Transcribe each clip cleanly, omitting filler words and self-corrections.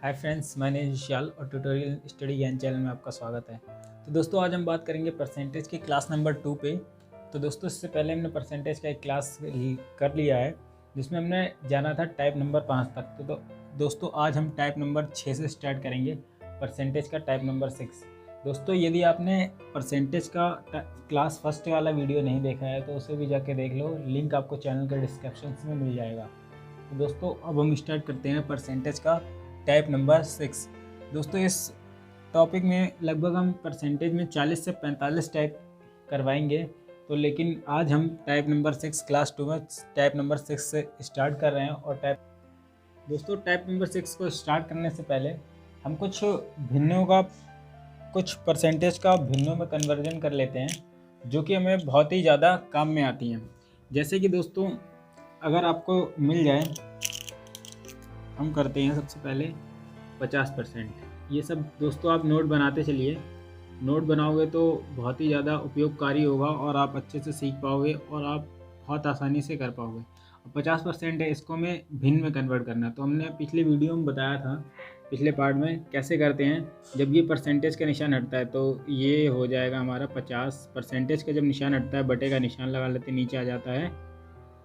Hi friends, मैं विशाल और tutorial study ज्ञान चैनल में आपका स्वागत है। तो दोस्तों आज हम बात करेंगे परसेंटेज की क्लास नंबर 2 पे। तो दोस्तों इससे पहले हमने परसेंटेज का एक क्लास कर लिया है जिसमें हमने जाना था टाइप नंबर 5 तक। तो दोस्तों आज हम टाइप नंबर 6 से स्टार्ट करेंगे, परसेंटेज का टाइप नंबर 6। दोस्तों यदि आपने परसेंटेज का क्लास फर्स्ट वाला वीडियो नहीं देखा है तो उसे भी जाके देख लो, लिंक आपको चैनल के डिस्क्रिप्शन में मिल जाएगा। तो दोस्तों अब हम स्टार्ट करते हैं परसेंटेज का टाइप नंबर 6। दोस्तों इस टॉपिक में लगभग हम परसेंटेज में 40 से 45 टाइप करवाएंगे। तो लेकिन आज हम टाइप नंबर 6 क्लास 2 में टाइप नंबर 6 से स्टार्ट कर रहे हैं। और दोस्तों टाइप नंबर 6 को स्टार्ट करने से पहले हम कुछ परसेंटेज का भिन्नों में कन्वर्जन कर लेते हैं जो कि हमें बहुत ही ज़्यादा काम में आती हैं। जैसे कि दोस्तों अगर आपको मिल जाए, हम करते हैं सबसे पहले 50%। ये सब दोस्तों आप नोट बनाते चलिए, नोट बनाओगे तो बहुत ही ज़्यादा उपयोगकारी होगा और आप अच्छे से सीख पाओगे और आप बहुत आसानी से कर पाओगे। 50% है, इसको हमें भिन्न में कन्वर्ट करना है। तो हमने पिछले वीडियो में बताया था, पिछले पार्ट में कैसे करते हैं। जब ये परसेंटेज का निशान हटता है तो ये हो जाएगा हमारा 50। परसेंटेज का जब निशान हटता है, बटे का निशान लगा लेते, नीचे आ जाता है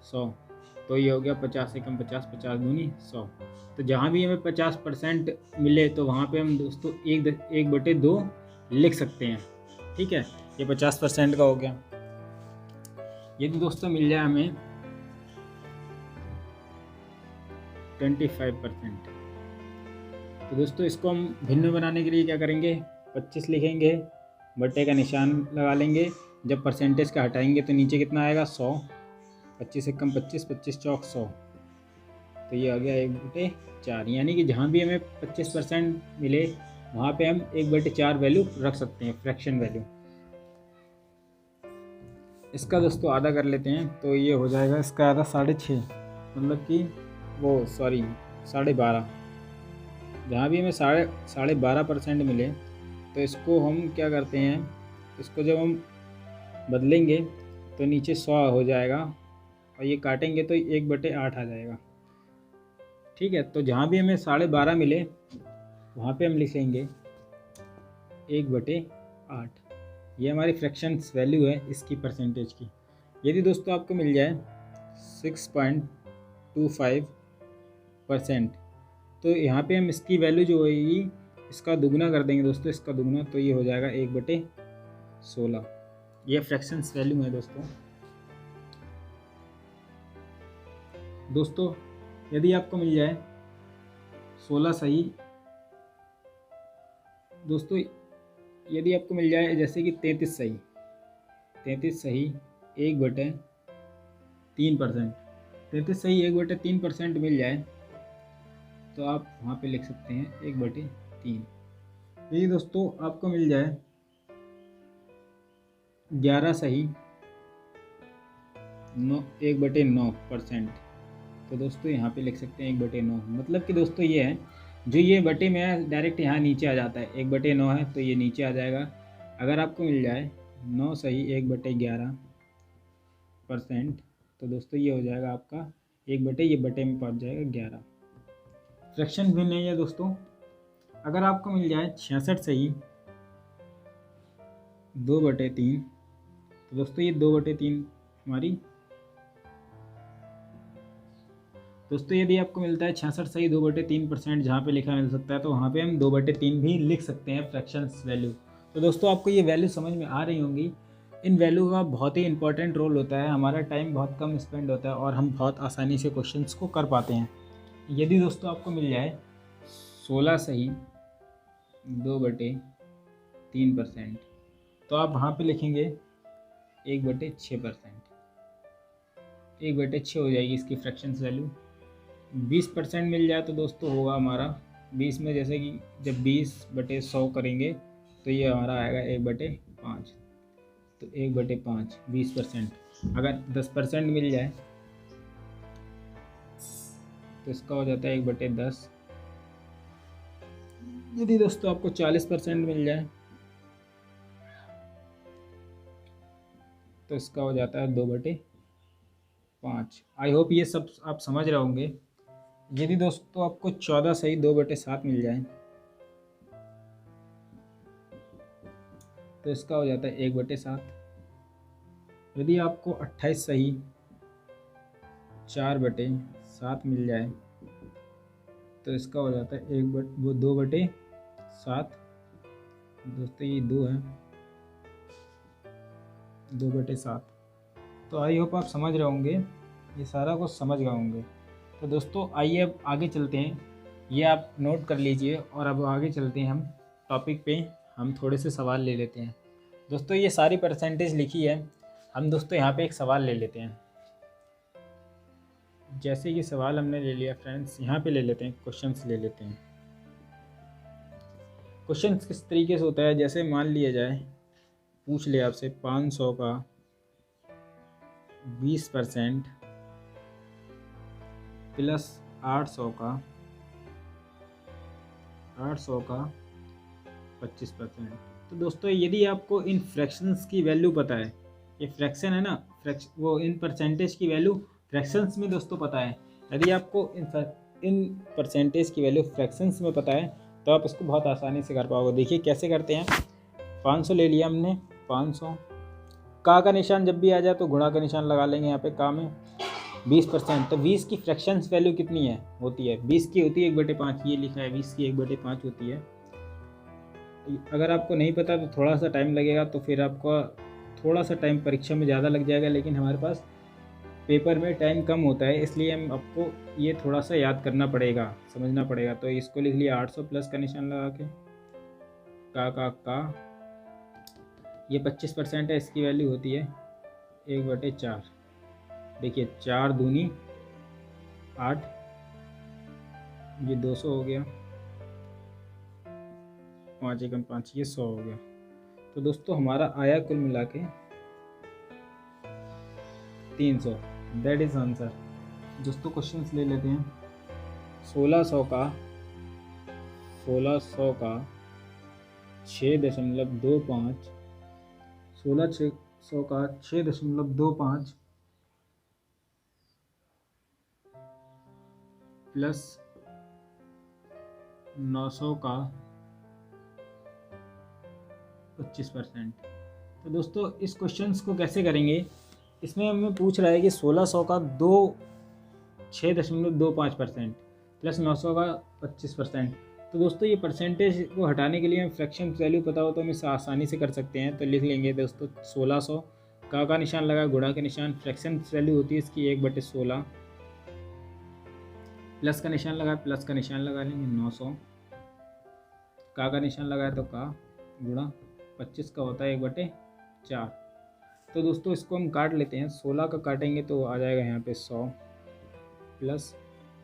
100। तो ये हो गया 50 से कम 50, 50 दूनी 100। तो जहाँ भी हमें 50% मिले तो वहाँ पे हम दोस्तों 1/2 लिख सकते हैं। ठीक है, ये 50% का हो गया। यदि दोस्तों मिल जाए हमें 25%, तो दोस्तों इसको हम भिन्न बनाने के लिए क्या करेंगे, 25 लिखेंगे, बटे का निशान लगा लेंगे। जब परसेंटेज का हटाएंगे तो नीचे कितना आएगा, 100। 25 से कम 25, 25 चौक 100। तो ये आ गया 1/4। यानी कि जहाँ भी हमें 25% मिले वहाँ पे हम 1/4 वैल्यू रख सकते हैं, फ्रैक्शन वैल्यू। इसका दोस्तों आधा कर लेते हैं तो ये हो जाएगा, इसका आधा 6.5, मतलब कि 12.5। जहाँ भी हमें 12.5% मिले तो इसको हम क्या करते हैं, इसको जब हम बदलेंगे तो नीचे 100 हो जाएगा और ये काटेंगे तो 1/8 आ जाएगा। ठीक है, तो जहाँ भी हमें 12.5 मिले वहाँ पे हम लिखेंगे 1/8। ये हमारी फ्रैक्शंस वैल्यू है इसकी, परसेंटेज की। यदि दोस्तों आपको मिल जाए 6.25%, तो यहाँ पे हम इसकी वैल्यू जो होगी इसका दुगना कर देंगे दोस्तों, इसका दुगना, तो ये हो जाएगा 1/16। ये फ्रैक्शंस वैल्यू है दोस्तों। यदि आपको मिल जाए 16 सही, दोस्तों यदि आपको मिल जाए जैसे कि 33 सही, 1/3%, 33 सही 1/3% मिल जाए तो आप वहाँ पे लिख सकते हैं 1/3। यदि दोस्तों आपको मिल जाए 11 सही 1/9%, तो दोस्तों यहाँ पे लिख सकते हैं 1/9। मतलब कि दोस्तों ये है, जो ये बटे में है डायरेक्ट यहाँ नीचे आ जाता है, 1/9 है तो ये नीचे आ जाएगा। अगर आपको मिल जाए 9 सही 1/11%, तो दोस्तों ये हो जाएगा आपका ये बटे में पहुँच जाएगा 11। फ्रैक्शन भी नहीं है दोस्तों। अगर आपको मिल जाए 66 सही 2/3, तो दोस्तों ये 2/3 हमारी। दोस्तों यदि आपको मिलता है 66 सही 2/3%, जहाँ पे लिखा मिल सकता है तो वहाँ पे हम 2/3 भी लिख सकते हैं फ्रैक्शंस वैल्यू। तो दोस्तों आपको ये वैल्यू समझ में आ रही होंगी। इन वैल्यू का बहुत ही इंपॉर्टेंट रोल होता है, हमारा टाइम बहुत कम स्पेंड होता है और हम बहुत आसानी से क्वेश्चंस को कर पाते हैं। यदि दोस्तों आपको मिल जाए 16 सही 2/3%, तो आप वहाँ पे लिखेंगे 1/6%। 1/6 हो जाएगी इसकी फ्रैक्शंस वैल्यू। 20% मिल जाए तो दोस्तों होगा हमारा 20 में, जैसे कि जब 20/100 करेंगे तो ये हमारा आएगा 1/5। तो 1/5 20%। अगर 10% मिल जाए तो इसका हो जाता है 1/10। यदि दोस्तों आपको 40% मिल जाए तो इसका हो जाता है 2/5। आई होप ये सब आप समझ रहे होंगे। यदि दोस्तों आपको 14 सही 2/7 मिल जाए तो इसका हो जाता है 1/7। यदि आपको 28 सही 4/7 मिल जाए तो इसका हो जाता है 2/7। दोस्तों ये 2 है, 2/7। तो आई होप आप समझ रहे होंगे, ये सारा कुछ समझ गए होंगे। तो दोस्तों आइए अब आगे चलते हैं, ये आप नोट कर लीजिए और अब आगे चलते हैं हम टॉपिक पे। हम थोड़े से सवाल ले लेते हैं। दोस्तों ये सारी परसेंटेज लिखी है, हम दोस्तों यहाँ पे एक सवाल ले लेते हैं। जैसे कि सवाल हमने ले लिया फ्रेंड्स, यहाँ पे ले लेते हैं, क्वेश्चंस ले लेते हैं। क्वेश्चंस किस तरीके से होता है, जैसे मान लिया जाए पूछ ले आपसे 500 का 20% प्लस 800 का 25%। तो दोस्तों यदि आपको इन फ्रैक्शंस की वैल्यू पता है, ये फ्रैक्शन है ना, वो इन परसेंटेज की वैल्यू फ्रैक्शंस में दोस्तों पता है, यदि आपको इन परसेंटेज की वैल्यू फ्रैक्शंस में पता है तो आप इसको बहुत आसानी से कर पाओगे। देखिए कैसे करते हैं। 500 ले लिया हमने, 500 का निशान जब भी आ जाए तो गुणा का निशान लगा लेंगे यहाँ पे का में। 20%, तो 20 की फ्रैक्शंस वैल्यू कितनी है, होती है 20 की होती है 1/5, ये लिखा है 20 की 1/5 होती है। अगर आपको नहीं पता तो थोड़ा सा टाइम लगेगा, तो फिर आपको थोड़ा सा टाइम परीक्षा में ज़्यादा लग जाएगा, लेकिन हमारे पास पेपर में टाइम कम होता है, इसलिए हम आपको ये थोड़ा सा याद करना पड़ेगा, समझना पड़ेगा। तो इसको लिख लिया 800 प्लस का निशान लगा के, का ये 25% है, इसकी वैल्यू होती है 1/4। देखिए 4 दूनी 8, ये 200 हो गया, 5 एकम 5, ये 100 हो गया। तो दोस्तों हमारा आया कुल मिला के 300, दैट इज आंसर। दोस्तों क्वेश्चंस ले लेते हैं। 1600 का 6.25, 1600 का 6.25 प्लस 900 का 25%। तो दोस्तों इस क्वेश्चंस को कैसे करेंगे, इसमें हमें पूछ रहा है कि 1600 का 6.25% प्लस 900 का 25%। तो दोस्तों ये परसेंटेज को हटाने के लिए हम फ्रैक्शन वैल्यू पता हो तो हम इसे आसानी से कर सकते हैं। तो लिख लेंगे दोस्तों 1600 का निशान लगा, गुणा का निशान, फ्रैक्शन वैल्यू होती है इसकी 1/16, प्लस का निशान लगा, प्लस का निशान लगा लेंगे 900, का निशान लगाया तो का, गुणा 25 का होता है 1/4। तो दोस्तों इसको हम काट लेते हैं, 16 का काटेंगे तो आ जाएगा यहाँ पे 100, प्लस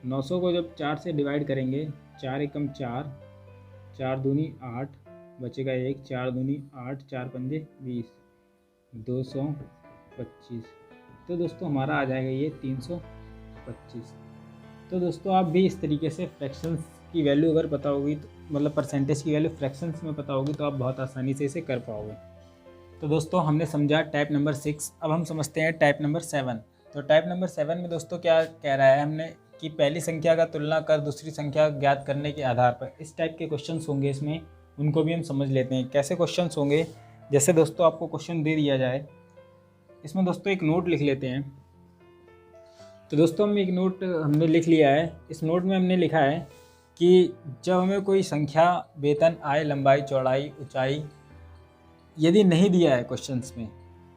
900 को जब 4 से डिवाइड करेंगे, 4 एकम 4, 4 दूनी 8, बचेगा 1, 4 दूनी 8, 4 पंजे 20, 225। तो दोस्तों हमारा आ जाएगा ये 325। तो दोस्तों आप भी इस तरीके से फ्रैक्शंस की वैल्यू अगर पता होगी तो मतलब परसेंटेज की वैल्यू फ्रैक्शंस में पता होगी तो आप बहुत आसानी से इसे कर पाओगे। तो दोस्तों हमने समझा टाइप नंबर 6, अब हम समझते हैं टाइप नंबर 7। तो टाइप नंबर 7 में दोस्तों क्या कह रहा है हमने कि पहली संख्या का तुलना कर दूसरी संख्या ज्ञात करने के आधार पर, इस टाइप के क्वेश्चंस होंगे इसमें, उनको भी हम समझ लेते हैं कैसे क्वेश्चंस होंगे। जैसे दोस्तों आपको क्वेश्चन दे दिया जाए, इसमें दोस्तों एक नोट लिख लेते हैं। तो दोस्तों हम एक नोट हमने लिख लिया है, इस नोट में हमने लिखा है कि जब हमें कोई संख्या, वेतन, आय, लंबाई, चौड़ाई, ऊंचाई यदि नहीं दिया है क्वेश्चंस में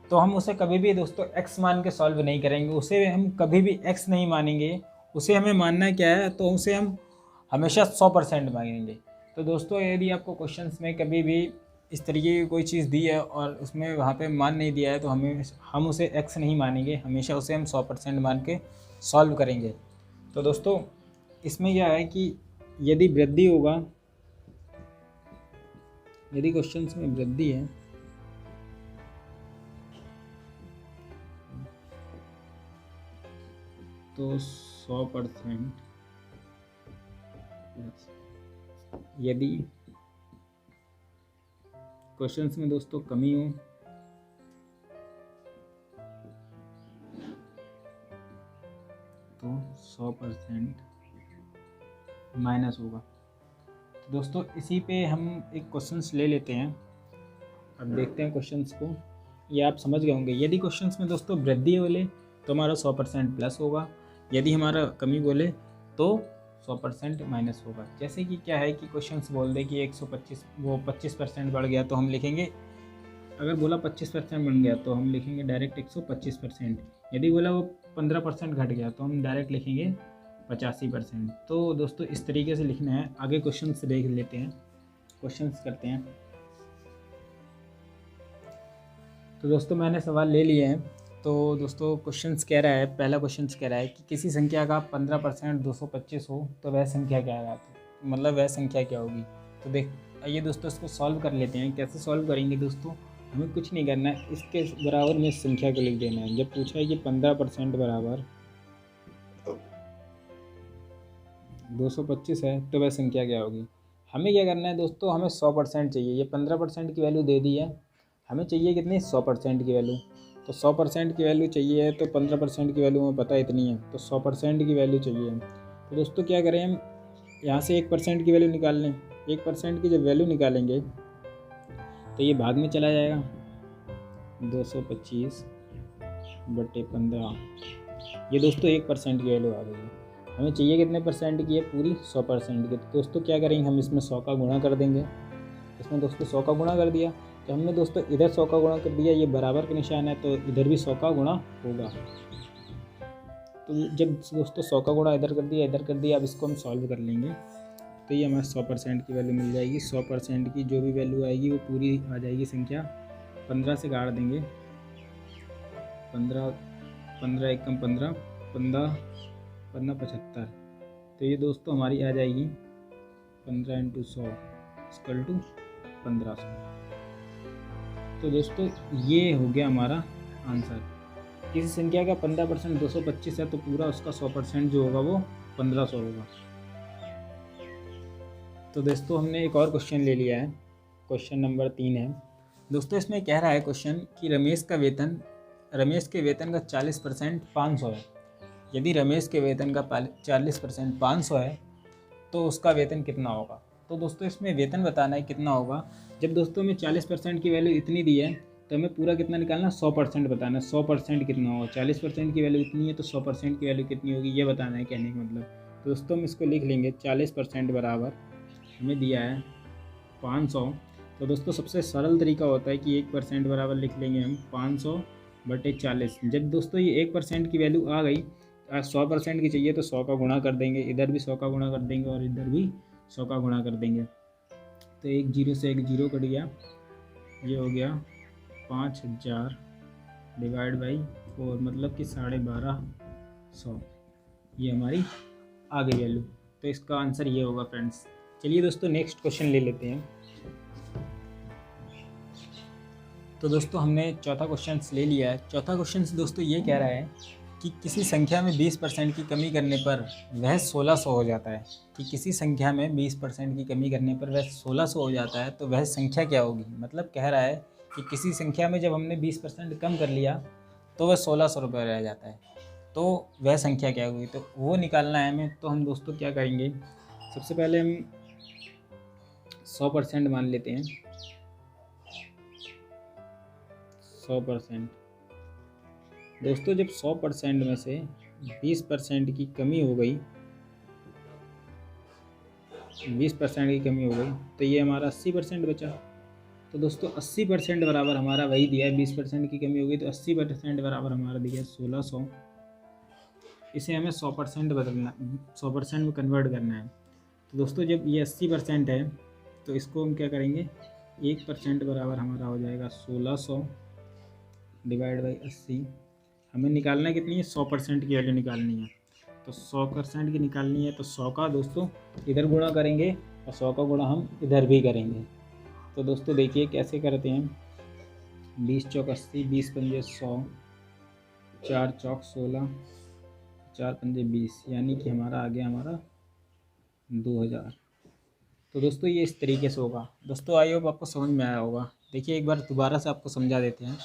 तो हम उसे कभी भी दोस्तों x मान के सॉल्व नहीं करेंगे, उसे हम कभी भी x नहीं मानेंगे, उसे हमें मानना क्या है, तो उसे हम हमेशा 100% मानेंगे। तो दोस्तों यदि आपको क्वेश्चंस में कभी भी इस तरीके की कोई चीज़ दी है और उसमें वहाँ पे मान नहीं दिया है तो हम उसे x नहीं मानेंगे, हमेशा उसे हम 100% मान के सॉल्व करेंगे। तो दोस्तों इसमें क्या है कि यदि वृद्धि होगा, यदि क्वेश्चंस में वृद्धि है तो 100%, यदि क्वेश्चंस में दोस्तों कमी हो तो 100% माइनस होगा। तो दोस्तों इसी पे हम एक क्वेश्चंस ले लेते हैं। अब देखते हैं क्वेश्चंस को, ये आप समझ गए होंगे। यदि क्वेश्चंस में दोस्तों वृद्धि बोले तो हमारा 100% प्लस होगा, यदि हमारा कमी बोले तो 100% माइनस होगा। जैसे कि क्या है कि क्वेश्चंस बोल दे कि 125 वो 25% बढ़ गया तो हम लिखेंगे, अगर बोला 25% बढ़ गया तो हम लिखेंगे डायरेक्ट 125%। यदि बोला वो 15% घट गया तो हम डायरेक्ट लिखेंगे 85%। तो दोस्तों इस तरीके से लिखना है। आगे क्वेश्चंस देख लेते हैं, क्वेश्चंस करते हैं। तो दोस्तों मैंने सवाल ले लिए हैं। तो दोस्तों क्वेश्चंस कह रहा है, पहला क्वेश्चंस कह रहा है कि किसी संख्या का 15% 225 हो तो वह संख्या क्या है, तो मतलब वह संख्या क्या होगी। तो आइए दोस्तों इसको सॉल्व कर लेते हैं। कैसे सॉल्व करेंगे दोस्तों, हमें कुछ नहीं करना है, इसके बराबर में संख्या को लिख देना है। जब पूछा है कि 15% बराबर 225 है तो वह संख्या क्या होगी। हमें क्या करना है दोस्तों, हमें 100% चाहिए। ये 15% की वैल्यू दे दी है, हमें चाहिए कितनी 100% की वैल्यू। तो 100% की वैल्यू चाहिए तो 15% की वैल्यू हमें पता इतनी है, तो 100% की वैल्यू चाहिए। तो दोस्तों क्या करें, हम यहाँ से 1% की वैल्यू निकाल लें। 1% की जब वैल्यू निकालेंगे तो ये भाग में चला जाएगा, 225/15। ये दोस्तों 1% की वैल्यू आ गई है। हमें चाहिए कितने परसेंट की है, पूरी 100% की। तो दोस्तों क्या करेंगे, हम इसमें 100 का गुणा कर देंगे। इसमें दोस्तों 100 का गुणा कर दिया, तो हमने दोस्तों इधर 100 का गुणा कर दिया, ये बराबर का निशान है तो इधर भी 100 का गुणा होगा। तो जब दोस्तों 100 का गुणा इधर कर दिया, इधर कर दिया, अब इसको हम सॉल्व कर लेंगे तो ये हमें 100% की वैल्यू मिल जाएगी। 100% की जो भी वैल्यू आएगी वो पूरी आ जाएगी संख्या। 15 से गाड़ देंगे, 15 15 एकम 15 15 15 75। तो ये दोस्तों हमारी आ जाएगी 15 × 100 = 1500। तो दोस्तों ये हो गया हमारा आंसर। किसी संख्या का 15% 225 है तो पूरा उसका 100% जो होगा वो 1500 होगा। तो दोस्तों हमने एक और क्वेश्चन ले लिया है, क्वेश्चन नंबर 3 है। दोस्तों इसमें कह रहा है क्वेश्चन कि रमेश के वेतन का 40% 500 है। यदि रमेश के वेतन का 40% 500 है तो उसका वेतन कितना होगा। तो दोस्तों इसमें वेतन बताना है कितना होगा। जब दोस्तों में 40% की वैल्यू इतनी दी है तो हमें पूरा कितना निकालना, 100% बताना है। 100% कितना होगा, 40% की वैल्यू इतनी है तो 100% की वैल्यू कितनी होगी ये बताना है, कहने का मतलब। तो दोस्तों हम इसको लिख लेंगे, 40% बराबर हमें दिया है 500। तो दोस्तों सबसे सरल तरीका होता है कि 1% बराबर लिख लेंगे हम 500/40। जब दोस्तों ये 1% की वैल्यू आ गई, 100% की चाहिए तो 100 का गुणा कर देंगे, इधर भी 100 का गुणा कर देंगे और इधर भी 100 का गुणा कर देंगे। तो एक जीरो से एक जीरो कट गया, ये हो गया 5000 / 4, मतलब कि 1250। ये हमारी आ गई वैल्यू। तो इसका आंसर ये होगा फ्रेंड्स। चलिए दोस्तों नेक्स्ट क्वेश्चन ले लेते हैं। तो दोस्तों हमने चौथा क्वेश्चन ले लिया है। चौथा क्वेश्चन दोस्तों ये कह रहा है कि किसी संख्या में 20% की कमी करने पर वह 1600 हो जाता है। कि किसी संख्या में 20% की कमी करने पर वह 1600 हो जाता है तो वह संख्या क्या होगी। मतलब कह रहा है कि किसी संख्या में जब हमने 20% कम कर लिया तो वह 1600 रुपये रह जाता है, तो वह संख्या क्या होगी। तो वो निकालना है हमें। तो हम दोस्तों क्या करेंगे, सबसे पहले हम 100% मान लेते हैं। 100% दोस्तों जब 100% में से 20% की कमी हो गई, 20% की कमी हो गई तो ये हमारा 80% बचा। तो दोस्तों 80% बराबर हमारा वही दिया है, 20% की कमी हो गई तो 80% बराबर हमारा दिया है 1600। इसे हमें 100% बदलना, 100% में कन्वर्ट करना है। तो दोस्तों जब ये 80% है तो इसको हम क्या करेंगे, 1% बराबर हमारा हो जाएगा 1600 / 80। हमें निकालना कितनी है, 100% की वैल्यू निकालनी है। तो 100% की निकालनी है तो 100 का दोस्तों इधर गुणा करेंगे और 100 का गुणा हम इधर भी करेंगे। तो दोस्तों देखिए कैसे करते हैं, 20 चौक 80, 20 पंजे 100, 4 चौक 16, 4 पंजे 20, यानी कि हमारा आ गया हमारा 2000। तो दोस्तों ये इस तरीके से होगा। दोस्तों आई होप आपको समझ में आया होगा। देखिए एक बार दोबारा से आपको समझा देते हैं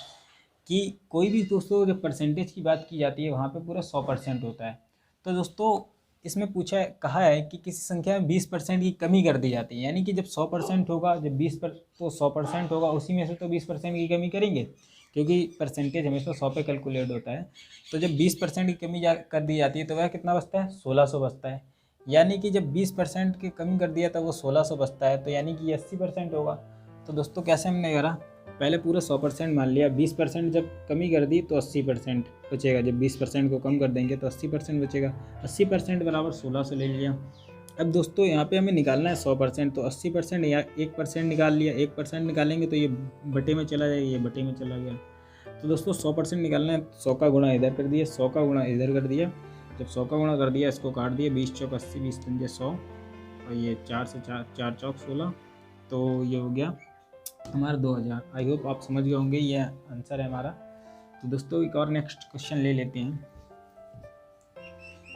कि कोई भी दोस्तों जब परसेंटेज की बात की जाती है वहाँ पे पूरा 100% होता है। तो दोस्तों इसमें कहा है कि किसी संख्या में 20% की कमी कर दी जाती है, यानी कि जब 100% होगा, जब 100% होगा, उसी में से तो 20% की कमी करेंगे, क्योंकि परसेंटेज हमेशा 100 पे कैलकुलेट होता है। तो जब 20% की कमी कर दी जाती है तो वह कितना बचता है, 1600 बचता है। यानी कि जब 20% की कमी कर दिया तो वो 1600 बचता है, तो यानी कि ये 80% होगा। तो दोस्तों कैसे हमने करा, पहले पूरा 100% मान लिया, 20% जब कमी कर दी तो 80% बचेगा, जब 20% को कम कर देंगे तो 80% बचेगा, 80% बराबर 1600 ले लिया। अब दोस्तों यहाँ पे हमें निकालना है 100%, तो 80% या 1% निकाल लिया, 1% निकालेंगे तो ये बटे में चला जाएगा, ये बटे में चला गया। तो दोस्तों 100% निकालना है, 100 का गुणा इधर कर दिया, 100 का गुणा इधर कर दिया। जब 100 का गुणा कर दिया, इसको काट दिया, 20 चौक 80, 20 पंजे 100, और ये 4 से 4 चौक 16, तो ये हो गया हमारा 2000। आई होप आप समझ गए होंगे, ये आंसर है हमारा। तो दोस्तों एक और नेक्स्ट क्वेश्चन ले लेते हैं।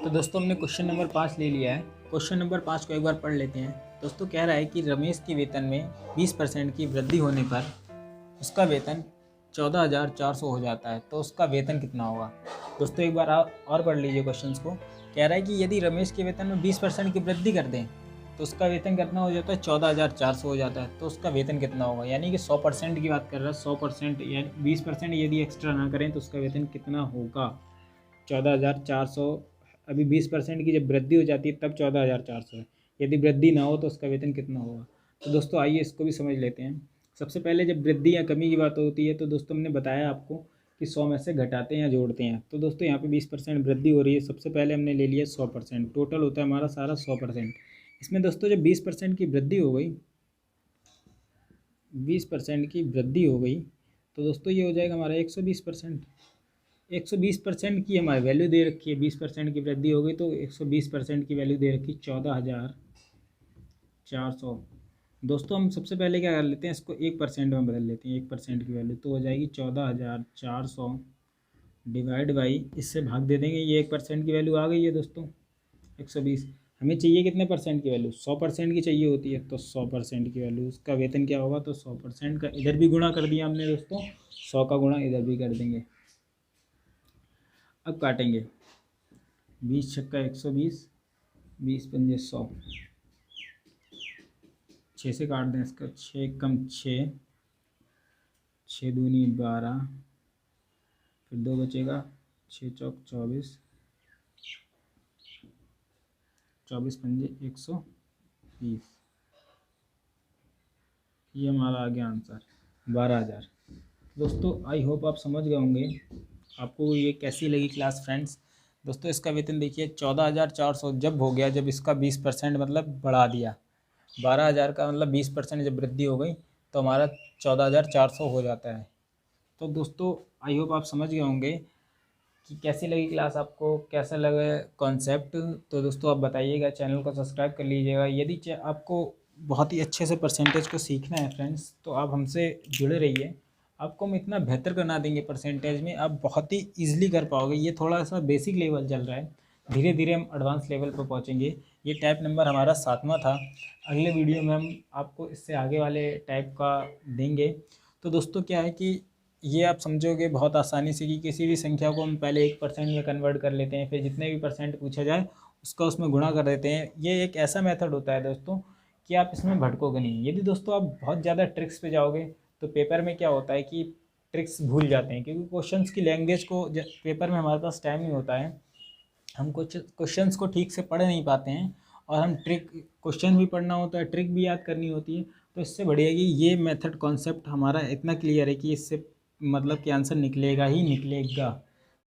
तो दोस्तों हमने क्वेश्चन नंबर 5 ले लिया है। क्वेश्चन नंबर 5 को एक बार पढ़ लेते हैं। दोस्तों कह रहा है कि रमेश के वेतन में 20% की वृद्धि होने पर उसका वेतन 14,400 हो जाता है, तो उसका वेतन कितना होगा। दोस्तों एक बार आप और पढ़ लीजिए क्वेश्चन को। कह रहा है कि यदि रमेश के वेतन में 20% की वृद्धि कर दें तो उसका वेतन कितना हो जाता है, 14,400 हो जाता है, तो उसका वेतन कितना होगा। यानी कि 100% की बात कर रहा है, 100% यानी 20% यदि एक्स्ट्रा ना करें तो उसका वेतन कितना होगा, 14,400। अभी 20% की जब वृद्धि हो जाती है तब 14,400 है, यदि वृद्धि ना हो तो उसका वेतन कितना होगा। तो दोस्तों आइए इसको भी समझ लेते हैं। सबसे पहले जब वृद्धि या कमी की बात होती है तो दोस्तों हमने बताया आपको कि 100 में से घटाते हैं या जोड़ते हैं। तो दोस्तों यहाँ पे 20% वृद्धि हो रही है, सबसे पहले हमने ले लिया 100%, टोटल होता है हमारा सारा 100%। इसमें दोस्तों जब 20% की वृद्धि हो गई, 20% की वृद्धि हो गई, तो दोस्तों ये हो जाएगा हमारा 120%। 120% की हमारी वैल्यू दे रखी है, 20% की वृद्धि हो गई तो 120% की वैल्यू दे रखी 14,400। दोस्तों हम सबसे पहले क्या कर लेते हैं, इसको 1% में बदल लेते हैं, 1% की वैल्यू तो हो जाएगी 14,400 डिवाइड बाई, इससे भाग दे देंगे, ये 1% की वैल्यू आ गई है दोस्तों 120। हमें चाहिए कितने परसेंट की वैल्यू, 100% की चाहिए होती है, तो 100% की वैल्यू उसका वेतन क्या होगा, तो 100% का इधर भी गुणा कर दिया हमने दोस्तों, 100 का गुणा इधर भी कर देंगे। अब काटेंगे, 20 छक्का 120, 20 पंजे 100, 6 से काट दें इसका, 6 कम 6, 6 दूनी 12, फिर 2 बचेगा, 6 चौक 24, 24 पंजे 120, ये हमारा आ गया आंसर 12,000। दोस्तों आई होप आप समझ गए होंगे। आपको ये कैसी लगी क्लास फ्रेंड्स। दोस्तों इसका वेतन देखिए 14,400 जब हो गया, जब इसका 20% मतलब बढ़ा दिया, 12,000 का मतलब 20% जब वृद्धि हो गई तो हमारा 14,400 हो जाता है। तो दोस्तों आई होप आप समझ गए होंगे कि कैसी लगी क्लास, आपको कैसा लगा कॉन्सेप्ट। तो दोस्तों आप बताइएगा, चैनल को सब्सक्राइब कर लीजिएगा। यदि आपको बहुत ही अच्छे से परसेंटेज को सीखना है फ्रेंड्स, तो आप हमसे जुड़े रहिए, आपको हम इतना बेहतर बना देंगे परसेंटेज में, आप बहुत ही ईजिली कर पाओगे। ये थोड़ा सा बेसिक लेवल चल रहा है, धीरे धीरे हम एडवांस लेवल पर पहुंचेंगे। ये टाइप नंबर हमारा 7वां था, अगले वीडियो में हम आपको इससे आगे वाले टाइप का देंगे। तो दोस्तों क्या है कि ये आप समझोगे बहुत आसानी से कि किसी भी संख्या को हम पहले 1% में कन्वर्ट कर लेते हैं, फिर जितने भी परसेंट पूछा जाए उसका उसमें गुणा कर देते हैं। ये एक ऐसा मेथड होता है दोस्तों कि आप इसमें भटकोगे नहीं। यदि दोस्तों आप बहुत ज़्यादा ट्रिक्स पे जाओगे तो पेपर में क्या होता है कि ट्रिक्स भूल जाते हैं, क्योंकि क्वेश्चंस की लैंग्वेज को पेपर में हमारे पास टाइम नहीं होता है, हम कुछ क्वेश्चंस को ठीक से पढ़ नहीं पाते हैं, और हम क्वेश्चन भी पढ़ना होता है, ट्रिक भी याद करनी होती है। तो इससे बढ़िया कि ये मेथड कॉन्सेप्ट हमारा इतना क्लियर है कि इससे मतलब कि आंसर निकलेगा ही निकलेगा।